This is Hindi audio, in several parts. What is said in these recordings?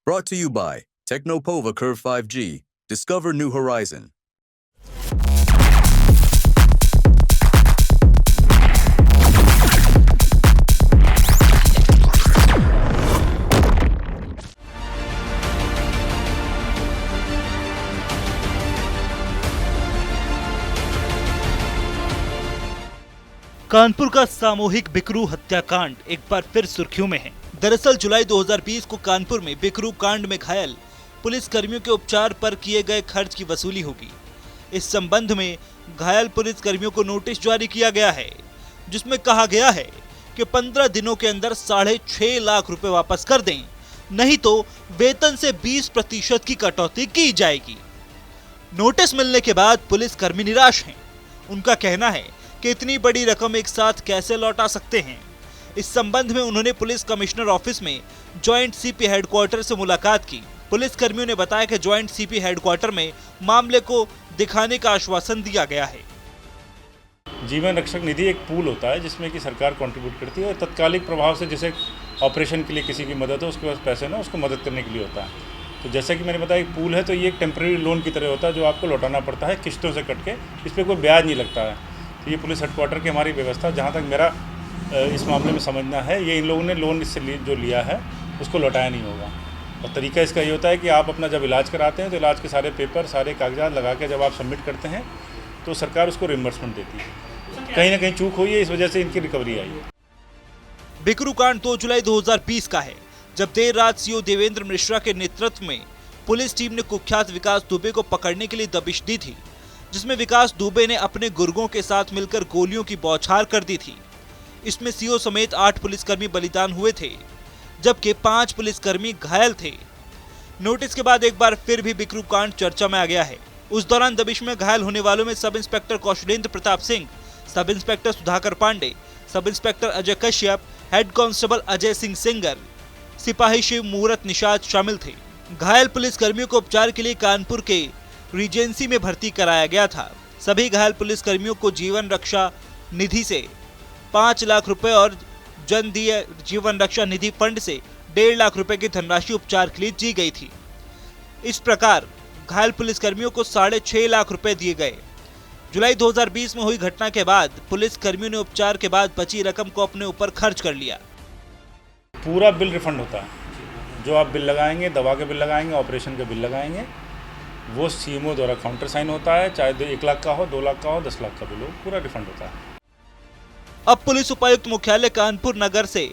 Brought to you by Technopova Curve 5G. Discover new horizon. Kanpur का सामूहिक बिकरू हत्याकांड एक बार फिर सुर्खियों में है। दरअसल जुलाई 2020 को कानपुर में बिकरू कांड में घायल पुलिस कर्मियों के उपचार पर किए गए खर्च की वसूली होगी। इस संबंध में घायल पुलिस कर्मियों को नोटिस जारी किया गया है, जिसमें कहा गया है कि 15 दिनों के अंदर 6.5 लाख रुपए वापस कर दें, नहीं तो वेतन से 20% की कटौती की जाएगी। नोटिस मिलने के बाद पुलिस कर्मी निराश हैं। उनका कहना है कि इतनी बड़ी रकम एक साथ कैसे लौटा सकते हैं। इस संबंध में उन्होंने पुलिस कमिश्नर ऑफिस में जॉइंट सीपी हेडक्वार्टर से मुलाकात की। पुलिस कर्मियों ने बताया कि जॉइंट सीपी हेडक्वार्टर में मामले को दिखाने का आश्वासन दिया गया है। जीवन रक्षक निधि एक पूल होता है जिसमें कि सरकार कंट्रीब्यूट करती है और तत्कालिक प्रभाव से जैसे ऑपरेशन के लिए किसी की मदद हो, उसके पास पैसे ना, उसको मदद करने के लिए होता है। तो जैसा कि मैंने बताया, एक पूल है तो ये एक टेम्प्रेरी लोन की तरह होता है जो आपको लौटाना पड़ता है किस्तों से कट के। इस पर कोई ब्याज नहीं लगता है। तो ये पुलिस हेडक्वार्टर की हमारी व्यवस्था, जहाँ तक मेरा इस मामले में समझना है, ये इन लोगों ने लोन इससे जो लिया है उसको लौटाया नहीं होगा। और तरीका इसका ये होता है कि आप अपना जब इलाज कराते हैं तो इलाज के सारे पेपर, सारे कागजात लगा के जब आप सबमिट करते हैं तो सरकार उसको रिम्बर्समेंट देती है। कहीं ना कहीं चूक हुई है, इस वजह से इनकी रिकवरी आई है। बिकरू कांड 2 जुलाई 2020 का है, जब देर रात सीओ देवेंद्र मिश्रा के नेतृत्व में पुलिस टीम ने कुख्यात विकास दुबे को पकड़ने के लिए दबिश दी थी, जिसमें विकास दुबे ने अपने गुर्गों के साथ मिलकर गोलियों की बौछार कर दी थी। इसमें सीओ समेत 8 पुलिसकर्मी बलिदान हुए थे, जबकि 5 पुलिसकर्मी घायल थे। नोटिस के बाद एक बार फिर भी बिकरू कांड चर्चा में आ गया है। उस दौरान दबिश में घायल होने वालों में sub inspector Kaushalendra Pratap Singh, sub inspector Sudhakar Pandey, sub inspector Ajay Kashyap, head constable Ajay Singh Sengar, सिपाही शिव मुहूर्त निषाद शामिल थे। घायल पुलिस कर्मियों को उपचार के लिए कानपुर के रीजेंसी में भर्ती कराया गया था। सभी घायल पुलिस कर्मियों को जीवन रक्षा निधि से 5 लाख रुपए और जनदीय जीवन रक्षा निधि फंड से 1.5 लाख रुपए की धनराशि उपचार के लिए दी गई थी। इस प्रकार घायल पुलिस कर्मियों को 6.5 लाख रुपए दिए गए। जुलाई 2020 में हुई घटना के बाद पुलिस कर्मियों ने उपचार के बाद बची रकम को अपने ऊपर खर्च कर लिया। पूरा बिल रिफंड होता है। जो आप बिल लगाएंगे, दवा के बिल लगाएंगे, ऑपरेशन के बिल लगाएंगे, वो सीएमओ द्वारा काउंटर साइन होता है। चाहे 1 लाख का हो, 2 लाख का हो, 10 लाख का बिल हो, पूरा रिफंड होता है। अब पुलिस उपायुक्त मुख्यालय कानपुर नगर से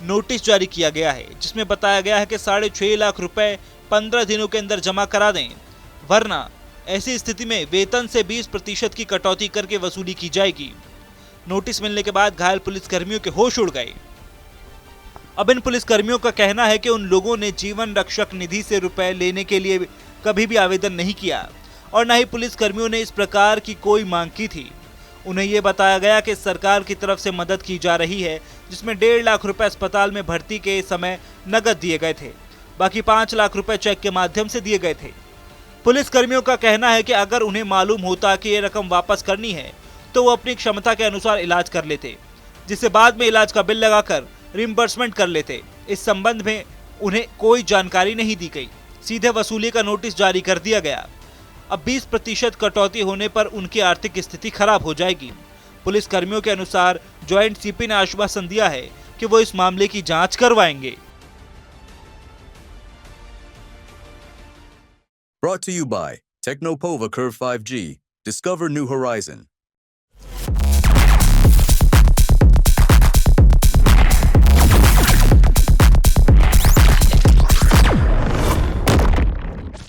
नोटिस जारी किया गया है, जिसमें बताया गया है कि 6.5 लाख रुपए 15 दिनों के अंदर जमा करा दें, वरना ऐसी स्थिति में वेतन से 20% की कटौती करके वसूली की जाएगी। नोटिस मिलने के बाद घायल पुलिसकर्मियों के होश उड़ गए। अब इन पुलिसकर्मियों का कहना है कि उन लोगों ने जीवन रक्षक निधि से रुपए लेने के लिए कभी भी आवेदन नहीं किया और न ही पुलिसकर्मियों ने इस प्रकार की कोई मांग की थी। उन्हें ये बताया गया कि सरकार की तरफ से मदद की जा रही है, जिसमें 1.5 लाख रुपए अस्पताल में भर्ती के समय नकद दिए गए थे, बाकी 5 लाख रुपए चेक के माध्यम से दिए गए थे। पुलिसकर्मियों का कहना है कि अगर उन्हें मालूम होता कि ये रकम वापस करनी है तो वो अपनी क्षमता के अनुसार इलाज कर लेते, जिससे बाद में इलाज का बिल लगाकर रिम्बर्समेंट कर लेते। इस संबंध में उन्हें कोई जानकारी नहीं दी गई, सीधे वसूली का नोटिस जारी कर दिया गया। अब 20% कटौती होने पर उनकी आर्थिक स्थिति खराब हो जाएगी। पुलिस कर्मियों के अनुसार जॉइंट सीपी ने आश्वासन दिया है कि वो इस मामले की जांच करवाएंगे। Brought to you by Technopova Curve 5G. Discover new horizon.